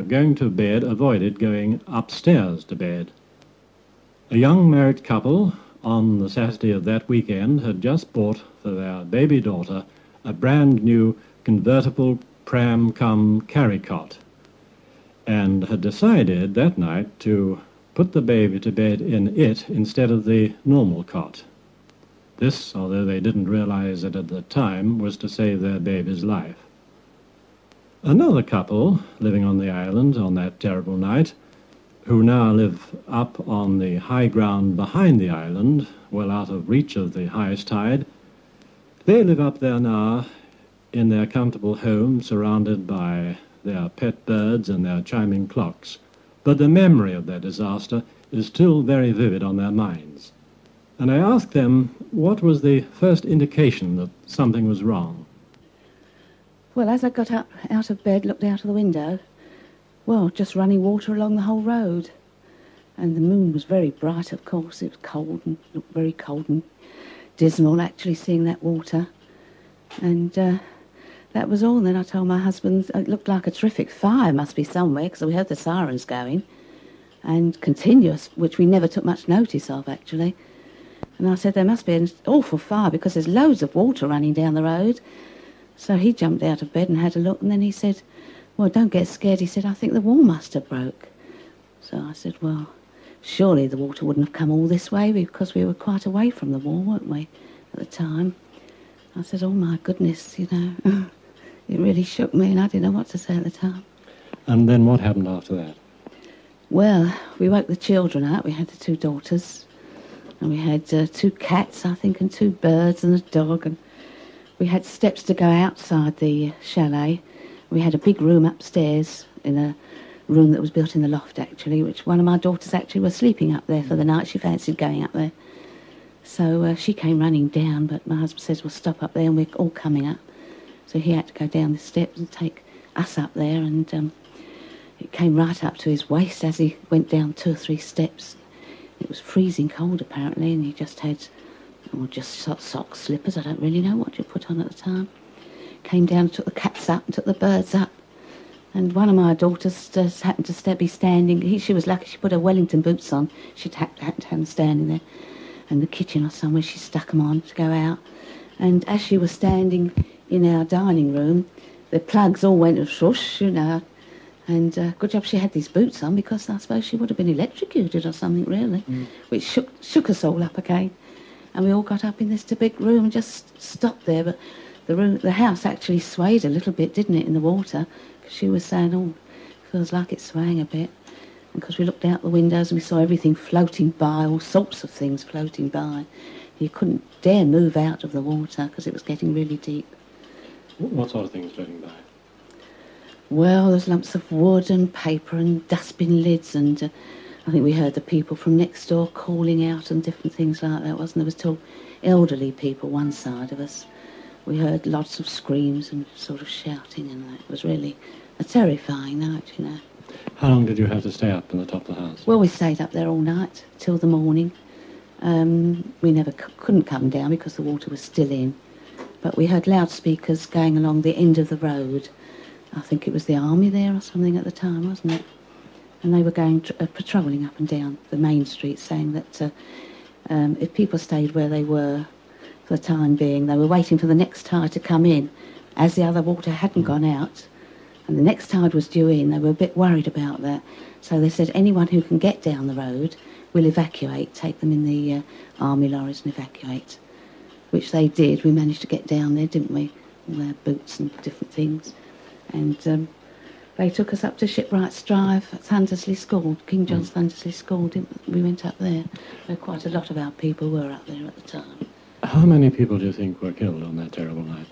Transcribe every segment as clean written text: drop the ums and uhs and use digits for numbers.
going to bed avoided going upstairs to bed. A young married couple on the Saturday of that weekend had just bought for their baby daughter a brand new convertible pram-cum carry cot, and had decided that night to put the baby to bed in it instead of the normal cot. This, although they didn't realize it at the time, was to save their baby's life. Another couple living on the island on that terrible night, who now live up on the high ground behind the island, well out of reach of the highest tide, they live up there now in their comfortable home, surrounded by their pet birds and their chiming clocks. But the memory of their disaster is still very vivid on their minds. And I asked them what was the first indication that something was wrong. Well, as I got up out of bed, looked out of the window, well, just running water along the whole road. And the moon was very bright, of course. It was cold and looked very cold and dismal, actually, seeing that water. And that was all. And then I told my husband it looked like a terrific fire must be somewhere, because we heard the sirens going, and continuous, which we never took much notice of, actually. And I said there must be an awful fire because there's loads of water running down the road. So he jumped out of bed and had a look, and then he said, well, don't get scared. He said, I think the wall must have broke. So I said, well, surely the water wouldn't have come all this way because we were quite away from the wall, weren't we, at the time. I said, oh, my goodness, you know. It really shook me, and I didn't know what to say at the time. And then what happened after that? Well, we woke the children up. We had the two daughters, and we had 2 cats, I think, and 2 birds and a dog, and we had steps to go outside the chalet. We had a big room upstairs, in a room that was built in the loft, actually, which one of my daughters actually was sleeping up there for the night. She fancied going up there. So she came running down, but my husband says, we'll stop up there, and we're all coming up. So he had to go down the steps and take us up there, and it came right up to his waist as he went down 2 or 3 steps. It was freezing cold, apparently, and he just had, just socks, slippers, I don't really know what you put on at the time. Came down and took the cats up and took the birds up. And one of my daughters just happened to be standing. She was lucky she put her Wellington boots on. She'd happened to have them standing there in the kitchen or somewhere. She stuck them on to go out. And as she was standing in our dining room, the plugs all went swoosh, you know. And good job she had these boots on, because I suppose she would have been electrocuted or something, really, which shook us all up again. And we all got up in this big room and just stopped there. But the house actually swayed a little bit, didn't it, in the water? Because she was saying, oh, feels like it's swaying a bit. And because we looked out the windows and we saw everything floating by, all sorts of things floating by. You couldn't dare move out of the water because it was getting really deep. What sort of things floating by? Well, there's lumps of wood and paper and dustbin lids, and I think we heard the people from next door calling out and different things like that, wasn't there? There was still elderly people one side of us. We heard lots of screams and sort of shouting, and that. It was really a terrifying night, you know. How long did you have to stay up in the top of the house? Well, we stayed up there all night till the morning. We never couldn't come down because the water was still in, but we heard loudspeakers going along the end of the road. I think it was the army there or something at the time, wasn't it? And they were going patrolling up and down the main street, saying that if people stayed where they were for the time being, they were waiting for the next tide to come in, as the other water hadn't gone out, and the next tide was due in. They were a bit worried about that, so they said anyone who can get down the road will evacuate, take them in the army lorries and evacuate, which they did. We managed to get down there, didn't we? All their boots and different things. And they took us up to Shipwright's Drive at Thundersley School, King John's Thundersley School. We went up there. Quite a lot of our people were up there at the time. How many people do you think were killed on that terrible night?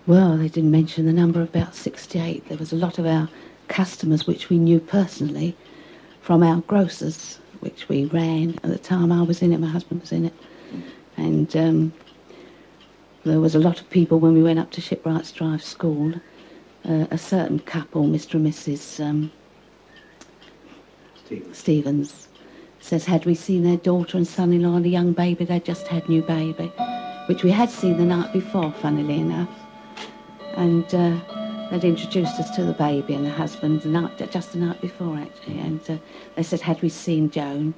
Well, they didn't mention the number, about 68. There was a lot of our customers which we knew personally from our grocers, which we ran. At the time I was in it, my husband was in it. And there was a lot of people when we went up to Shipwright's Drive School. A certain couple, Mr. and Mrs. Stevens, says, had we seen their daughter and son-in-law and a young baby, they'd just had new baby, which we had seen the night before, funnily enough. And they'd introduced us to the baby and the husband just the night before, actually. And they said, had we seen Joan?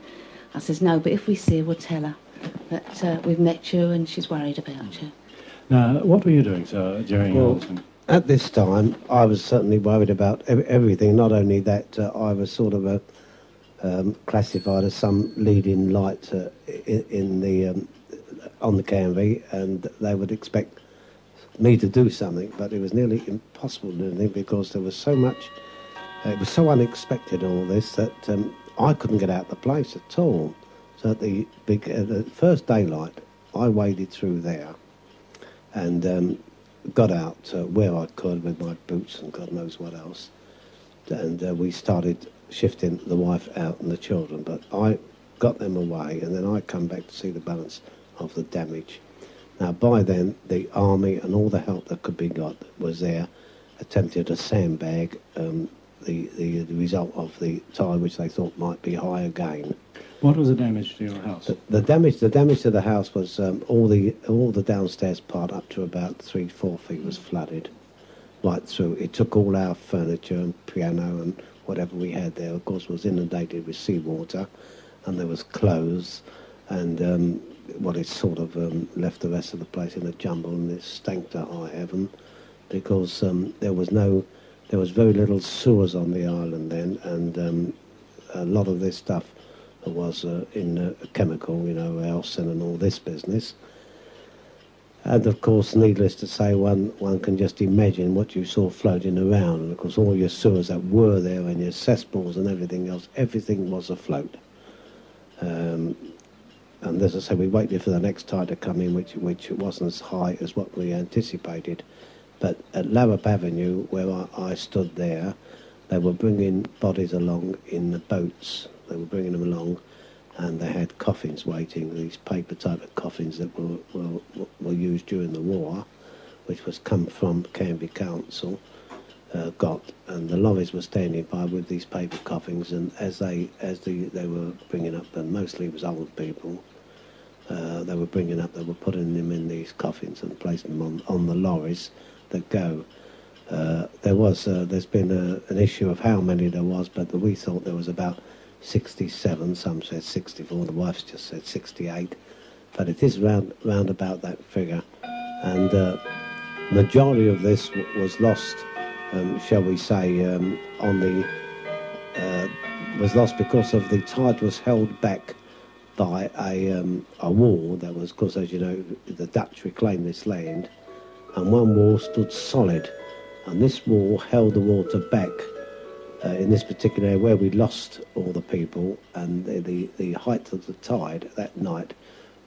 I says, no, but if we see her, we'll tell her that we've met you and she's worried about you. Now, what were you doing, sir, during your time? At this time, I was certainly worried about everything. Not only that, I was sort of classified as some leading light in the on the Canvey, and they would expect me to do something, but it was nearly impossible to do anything because there was so much. It was so unexpected, all this, that I couldn't get out of the place at all. So at the first daylight, I waded through there and got out where I could with my boots and God knows what else. And we started shifting the wife out and the children, but I got them away, and then I come back to see the balance of the damage. Now, by then, the army and all the help that could be got was there, attempted to sandbag the result of the tide, which they thought might be high again. What was the damage to your house? The damage to the house was all the downstairs part up to about 3-4 feet was flooded right through. It took all our furniture and piano and whatever we had there. Of course, was inundated with seawater, and there was clothes, and it sort of left the rest of the place in a jumble, and it stank to high heaven because there was very little sewers on the island then, and a lot of this stuff was in chemical, arsen and all this business. And of course, needless to say, one can just imagine what you saw floating around. And of course, all your sewers that were there and your cesspools and everything else, everything was afloat. And as I say, we waited for the next tide to come in, which wasn't as high as what we anticipated. But at Larrap Avenue, where I stood there, they were bringing bodies along in the boats. They were bringing them along, and they had coffins waiting, these paper type of coffins that were used during the war, which was come from Canvey Council, and the lorries were standing by with these paper coffins, and as they were bringing up, and mostly it was old people, they were putting them in these coffins and placing them on the lorries that go. There's been an issue of how many there was, but we thought there was about 67, some said 64, the wife's just said 68, but it is round about that figure. And majority of this was lost, shall we say, was lost because of the tide was held back by a wall that was, of course, as you know, the Dutch reclaimed this land, and one wall stood solid, and this wall held the water back. In this particular area where we lost all the people, and the height of the tide that night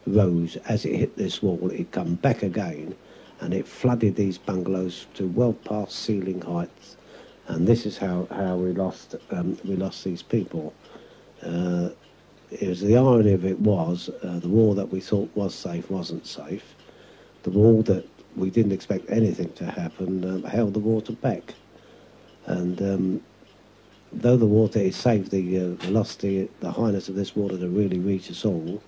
rose as it hit this wall. It come back again, and it flooded these bungalows to well past ceiling heights, and this is how we lost these people. It was the irony of it was the wall that we thought was safe wasn't safe. The wall that we didn't expect anything to happen held the water back, and though the water is safe, the velocity, the highness of this water to really reach us all,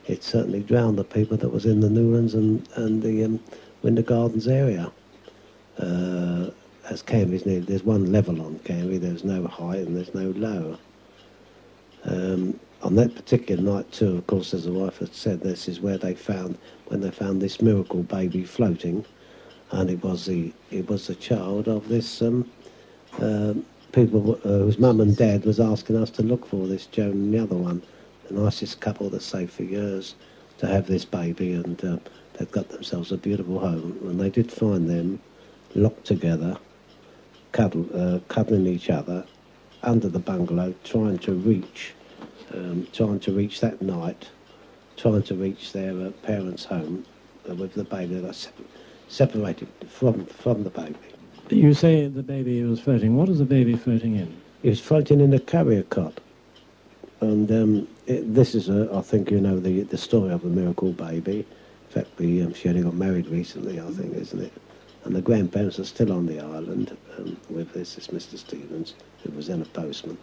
it certainly drowned the people that was in the Newlands and the Winter Gardens area. As Canvey's needed, there's one level on Canvey, there's no height and there's no low. On that particular night too, of course, as the wife had said, this is where when they found this miracle baby floating, and it was the child of this people whose mum and dad was asking us to look for, this Joan and the other one, the nicest couple that's saved for years to have this baby, and they've got themselves a beautiful home. And they did find them locked together, cuddling each other under the bungalow, trying to reach that night, trying to reach their parents' home with the baby that separated from the baby. You say the baby was floating. What is the baby floating in? It was floating in a carrier cot. And this is, I think you know, the story of the miracle baby. In fact, she only got married recently, I think, isn't it? And the grandparents are still on the island with this Mr. Stevens, who was then a postman.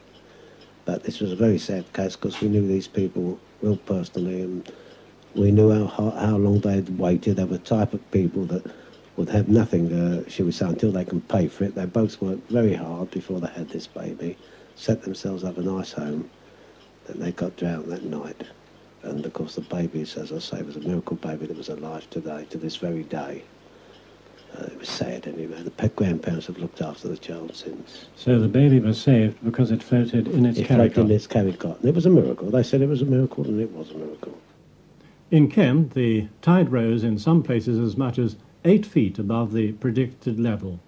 But this was a very sad case because we knew these people real personally, and we knew how long they had waited. They were the type of people that would have nothing, shall we say, until they can pay for it. They both worked very hard before they had this baby, set themselves up a nice home, and they got drowned that night. And of course the baby, as I say, was a miracle baby that was alive today, to this very day. It was sad anyway. The grandparents have looked after the child since. So the baby was saved because it floated in its carry cot. In its carry cot. It was a miracle. They said it was a miracle, and it was a miracle. In Kent, the tide rose in some places as much as 8 feet above the predicted level.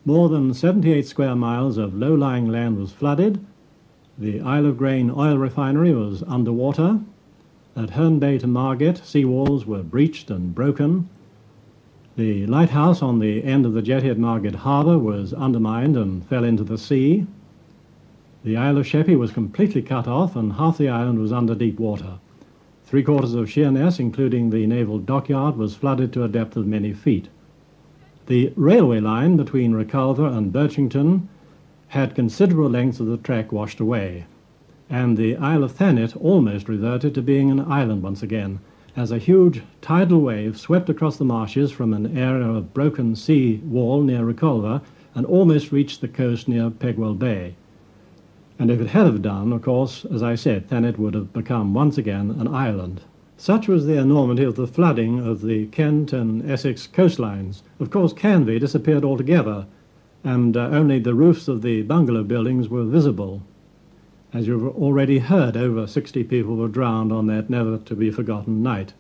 More than 78 square miles of low-lying land was flooded. The Isle of Grain oil refinery was underwater. At Herne Bay to Margate, seawalls were breached and broken. The lighthouse on the end of the jetty at Margate Harbour was undermined and fell into the sea. The Isle of Sheppey was completely cut off, and half the island was under deep water. 3/4 of Sheerness, including the naval dockyard, was flooded to a depth of many feet. The railway line between Reculver and Birchington had considerable lengths of the track washed away, and the Isle of Thanet almost reverted to being an island once again, as a huge tidal wave swept across the marshes from an area of broken sea wall near Reculver and almost reached the coast near Pegwell Bay. And if it had have done, of course, as I said, Thanet would have become once again an island. Such was the enormity of the flooding of the Kent and Essex coastlines. Of course, Canvey disappeared altogether, and only the roofs of the bungalow buildings were visible. As you've already heard, over 60 people were drowned on that never-to-be-forgotten night.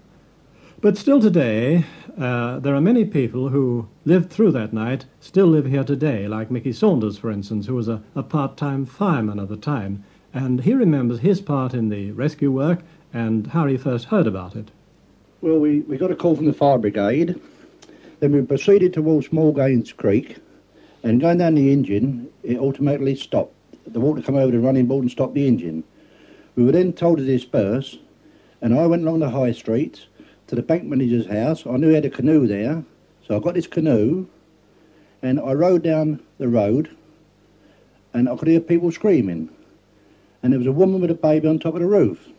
But still today, there are many people who lived through that night, still live here today, like Mickey Saunders, for instance, who was a part-time fireman at the time, and he remembers his part in the rescue work and how he first heard about it. Well, we got a call from the fire brigade, then we proceeded towards Smallgains Creek, and going down the engine, it automatically stopped. The water came over the running board and stopped the engine. We were then told to disperse, and I went along the high street to the bank manager's house. I knew he had a canoe there, so I got this canoe, and I rode down the road, and I could hear people screaming, and there was a woman with a baby on top of the roof.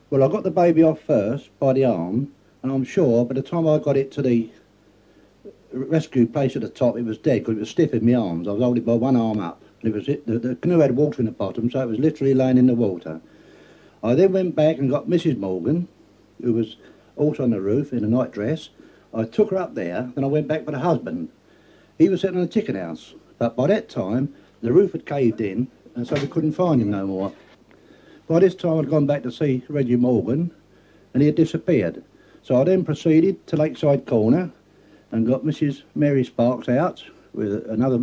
Well, I got the baby off first by the arm, and I'm sure by the time I got it to the rescue place at the top, it was dead because it was stiff in my arms. I was holding it by one arm up. The canoe had water in the bottom, so it was literally laying in the water. I then went back and got Mrs. Morgan, who was also on the roof in a nightdress. I took her up there, then I went back with her husband. He was sitting on a chicken house, but by that time the roof had caved in, and so we couldn't find him no more. By this time I'd gone back to see Reggie Morgan, and he had disappeared. So I then proceeded to Lakeside Corner and got Mrs. Mary Sparks out with another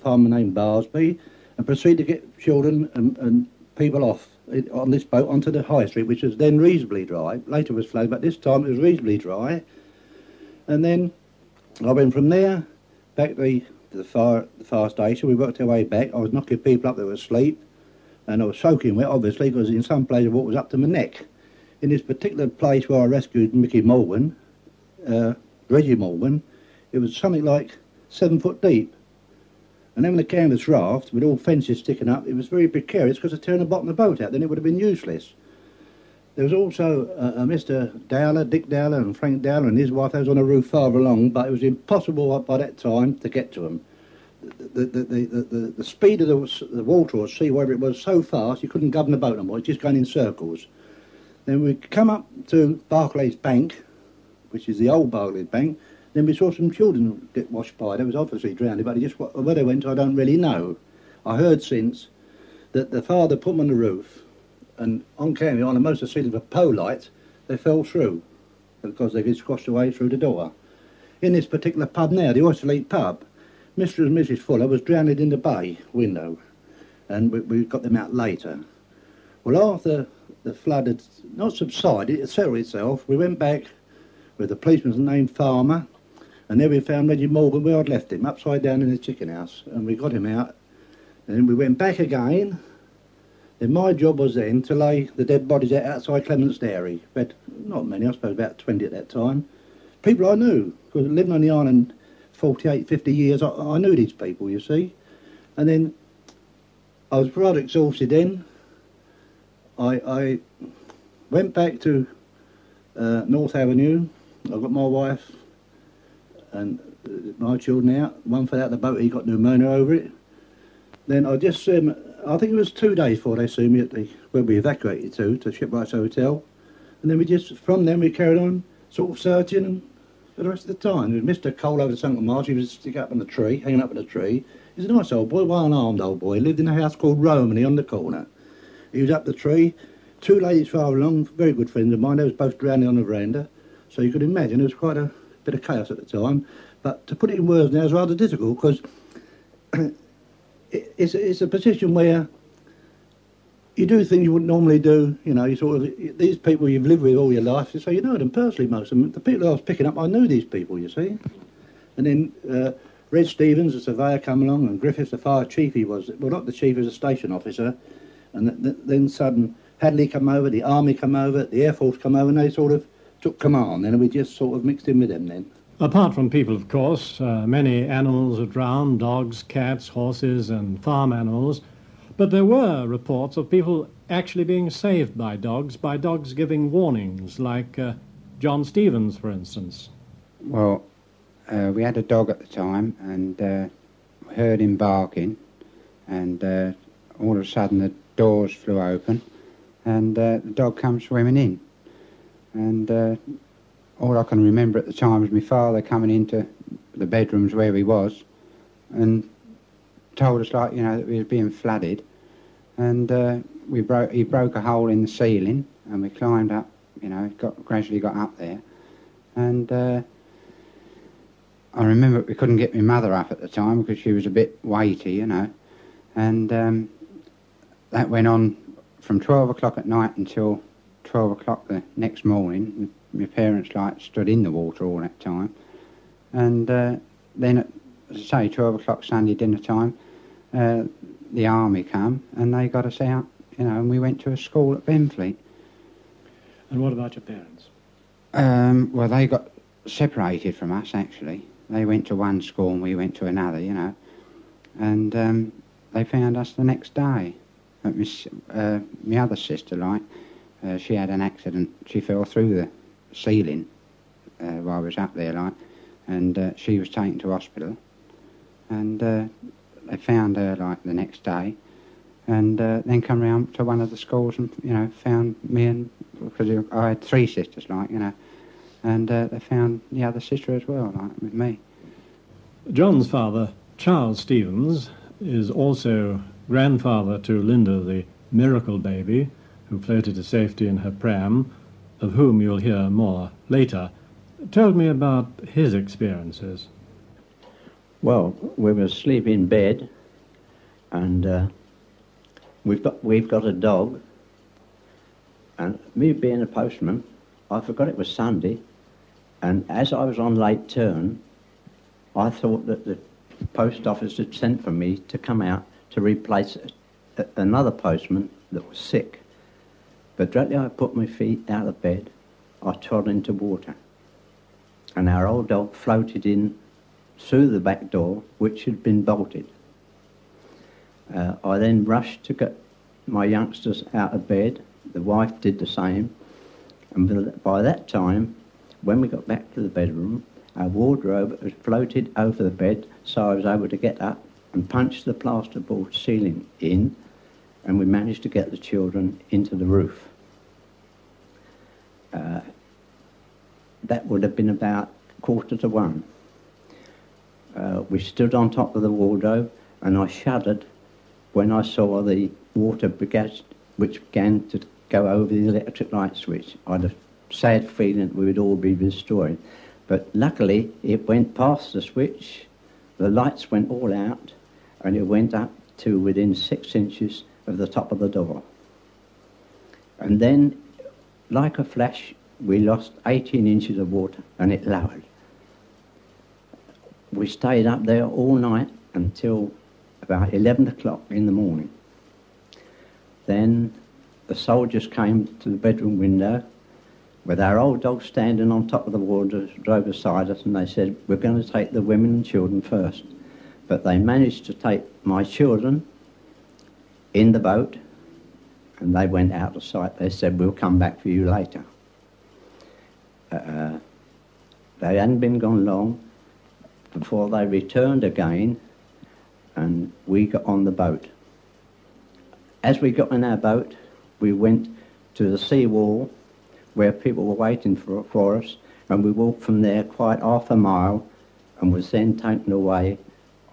farmer named Barsby, and proceeded to get children and people off on this boat onto the high street, which was then reasonably dry. Later was flooded, but this time it was reasonably dry. And then I went from there back to the fire station. We worked our way back. I was knocking people up that were asleep, and I was soaking wet, obviously, because in some places the water was up to my neck. In this particular place where I rescued Mickey Morgan, Reggie Morgan, it was something like 7 foot deep. And then the canvas raft, with all fences sticking up, it was very precarious because to turn the bottom of the boat out, then it would have been useless. There was also Mr. Dowler, Dick Dowler and Frank Dowler and his wife. They was on a roof farther along, but it was impossible by that time to get to them. The speed of the water or sea, wherever it was, so fast you couldn't govern the boat no more. It's just going in circles. Then we come up to Barclays Bank, which is the old Barclays Bank. Then we saw some children get washed by. They was obviously drowned, but where they went I don't really know. I heard since that the father put them on the roof, and on Canvey, on the most of the ceiling of a pole light, they fell through because they get squashed away through the door. In this particular pub now, the Oyster Leap pub, Mr. and Mrs. Fuller was drowned in the bay window, and we got them out later. Well, after the flood had not subsided, it settled itself, we went back with the policeman named Farmer, and there we found Reggie Morgan where I'd left him, upside down in the chicken house, and we got him out, and then we went back again. Then my job was then to lay the dead bodies out outside Clement's Dairy. We had not many, I suppose about 20 at that time. People I knew, because living on the island 48, 50 years, I knew these people, you see. And then I was rather exhausted then. I went back to North Avenue. I got my wife and my children out. One fell out the boat, he got pneumonia over it. Then I just, I think it was 2 days before they saw me at where we evacuated to Shipwrights Hotel. And then from then we carried on sort of searching and for the rest of the time. There was Mr. Cole over the Sunken Marsh, he was sticking up on the tree, hanging up on the tree. He's a nice old boy, one-armed old boy. He lived in a house called Romany on the corner. He was up the tree. 2 ladies farther along, very good friends of mine, they was both drowning on the veranda. So you could imagine it was quite a bit of chaos at the time. But to put it in words now is rather difficult because it's a position where you do things you wouldn't normally do. You know, you sort of, these people you've lived with all your life, so you know them personally, most of them. The people I was picking up, I knew these people, you see. And then Red Stevens, the surveyor, come along, and Griffiths, the fire chief, he was, well, not the chief, he was a station officer. And then sudden Hadley come over, the army come over, the Air Force come over, and they sort of took command, and we just sort of mixed in with them then. Apart from people, of course, many animals were drowned, dogs, cats, horses and farm animals. But there were reports of people actually being saved by dogs giving warnings, like John Stevens, for instance. Well, we had a dog at the time, and we heard him barking, and all of a sudden the doors flew open, and the dog come swimming in. And all I can remember at the time was my father coming into the bedrooms where he was and told us, like, you know, that we were being flooded. And he broke a hole in the ceiling, and we climbed up, you know, gradually got up there. And I remember we couldn't get my mother up at the time because she was a bit weighty, you know. And that went on from 12 o'clock at night until 12 o'clock the next morning. My parents, like, stood in the water all that time. And then at, as I say, 12 o'clock Sunday dinner time, the army come and they got us out, you know, and we went to a school at Benfleet. And what about your parents? Well, they got separated from us, actually. They went to one school and we went to another, you know. And they found us the next day. My other sister, like, she had an accident. She fell through the ceiling while I was up there, like, and she was taken to hospital. And they found her, like, the next day, and then come round to one of the schools and, you know, found me, and because I had 3 sisters, like, you know, and they found the other sister as well, like, with me. John's father, Charles Stevens, is also grandfather to Linda, the miracle baby, who floated to safety in her pram, of whom you'll hear more later. Told me about his experiences. Well, we were asleep in bed, and we've got a dog, and me being a postman, I forgot it was Sunday, and as I was on late turn, I thought that the post office had sent for me to come out to replace another postman that was sick. But directly I put my feet out of bed, I trod into water, and our old dog floated in through the back door, which had been bolted. I then rushed to get my youngsters out of bed. The wife did the same, and by that time, when we got back to the bedroom, our wardrobe had floated over the bed, so I was able to get up and punch the plasterboard ceiling in, and we managed to get the children into the roof. That would have been about 1:45. We stood on top of the wardrobe, and I shuddered when I saw the water which began to go over the electric light switch. I had a sad feeling that we would all be destroyed. But luckily, it went past the switch, the lights went all out, and it went up to within 6 inches of the top of the door. And then, like a flash, we lost 18 inches of water, and it lowered. We stayed up there all night until about 11 o'clock in the morning. Then the soldiers came to the bedroom window with our old dog standing on top of the wardrobe beside us, and they said, "We're going to take the women and children first." But they managed to take my children in the boat, and they went out of sight. They said, "We'll come back for you later." They hadn't been gone long, before they returned again, and we got on the boat. As we got in our boat, we went to the sea wall where people were waiting for us, and we walked from there quite half a mile and was then taken away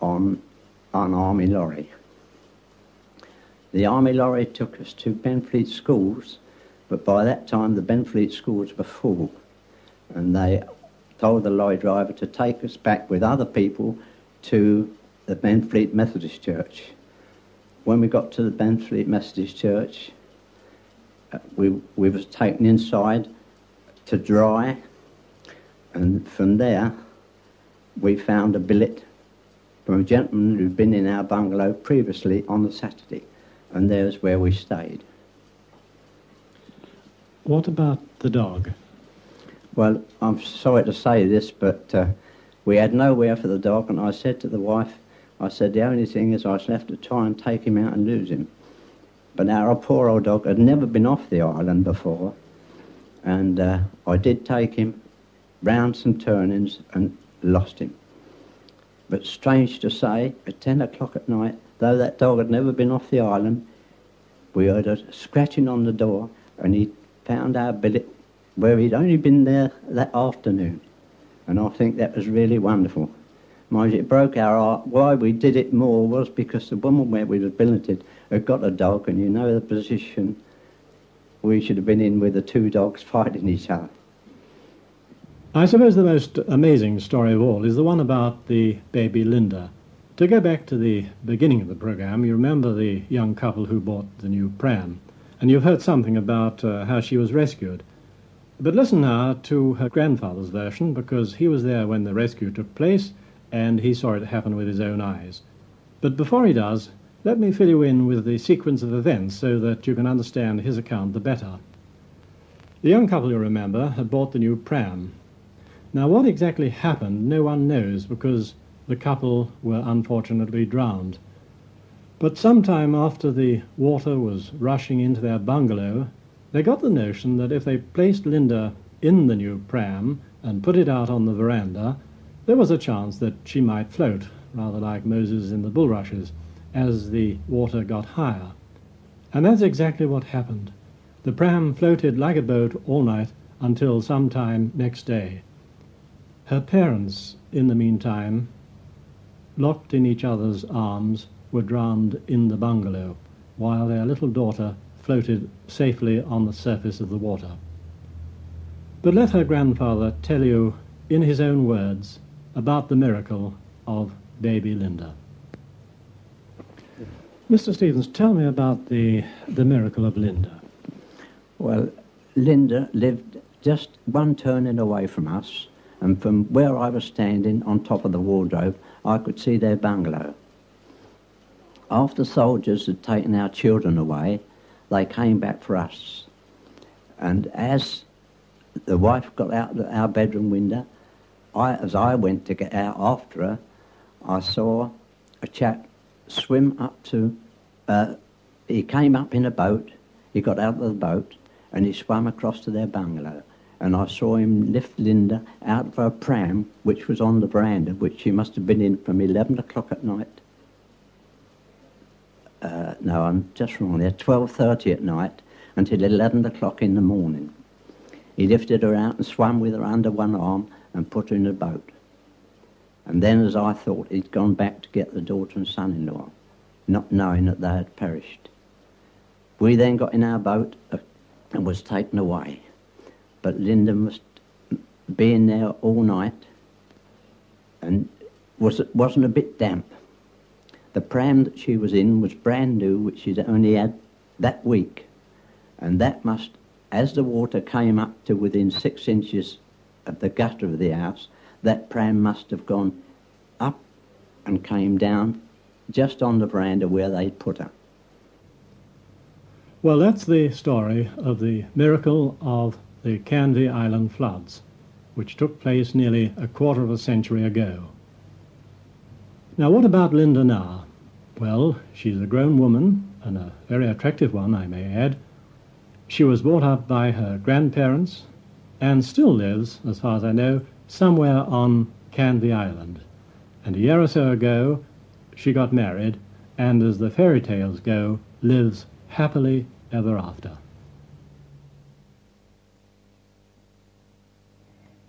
on an army lorry. The army lorry took us to Benfleet schools, but by that time the Benfleet schools were full, and they told the lorry driver to take us back with other people to the Benfleet Methodist Church. When we got to the Benfleet Methodist Church, we was taken inside to dry, and from there we found a billet from a gentleman who'd been in our bungalow previously on the Saturday, and there's where we stayed. What about the dog? Well, I'm sorry to say this, but we had nowhere for the dog, and I said to the wife, I said, the only thing is I was left to try and take him out and lose him. But our poor old dog had never been off the island before, and I did take him round some turnings and lost him. But strange to say, at 10 o'clock at night, though that dog had never been off the island, we heard a scratching on the door, and he found our billet where he'd only been there that afternoon. And I think that was really wonderful. Mind you, it broke our heart. Why we did it more was because the woman where we were billeted had got a dog, and you know the position we should have been in with the two dogs fighting each other. I suppose the most amazing story of all is the one about the baby Linda. To go back to the beginning of the programme, you remember the young couple who bought the new pram, and you've heard something about how she was rescued. But listen now to her grandfather's version, because he was there when the rescue took place, and he saw it happen with his own eyes. But before he does, let me fill you in with the sequence of events so that you can understand his account the better. The young couple, you remember, had bought the new pram. Now, what exactly happened, no one knows, because the couple were unfortunately drowned. But sometime after the water was rushing into their bungalow, they got the notion that if they placed Linda in the new pram and put it out on the veranda, there was a chance that she might float, rather like Moses in the bulrushes, as the water got higher. And that's exactly what happened. The pram floated like a boat all night until sometime next day. Her parents, in the meantime, locked in each other's arms, were drowned in the bungalow, while their little daughter floated safely on the surface of the water. But let her grandfather tell you, in his own words, about the miracle of baby Linda. Mr. Stevens, tell me about the miracle of Linda. Well, Linda lived just one turning away from us, and from where I was standing on top of the wardrobe, I could see their bungalow. After soldiers had taken our children away, they came back for us. And as the wife got out of our bedroom window, as I went to get out after her, I saw a chap swim up to... he came up in a boat, he got out of the boat, and he swam across to their bungalow. And I saw him lift Linda out of her pram, which was on the veranda, which she must have been in from 11 o'clock at night. No, I'm just wrong there, 12:30 at night until 11 o'clock in the morning. He lifted her out and swam with her under one arm and put her in a boat. And then, as I thought, he'd gone back to get the daughter and son-in-law, not knowing that they had perished. We then got in our boat and was taken away. But Linda must be in there all night and wasn't a bit damp. The pram that she was in was brand new, which she'd only had that week. And that must, as the water came up to within 6 inches of the gutter of the house, that pram must have gone up and came down just on the veranda where they'd put her. Well, that's the story of the miracle of the Canvey Island floods, which took place nearly a quarter of a century ago. Now, what about Linda now? Well, she's a grown woman, and a very attractive one, I may add. She was brought up by her grandparents, and still lives, as far as I know, somewhere on Canvey Island. And a year or so ago, she got married, and as the fairy tales go, lives happily ever after.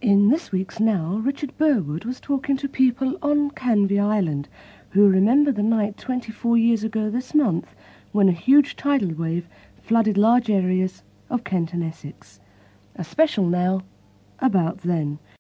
In this week's Now, Richard Burwood was talking to people on Canvey Island who remember the night 24 years ago this month when a huge tidal wave flooded large areas of Kent and Essex. A special Now about then.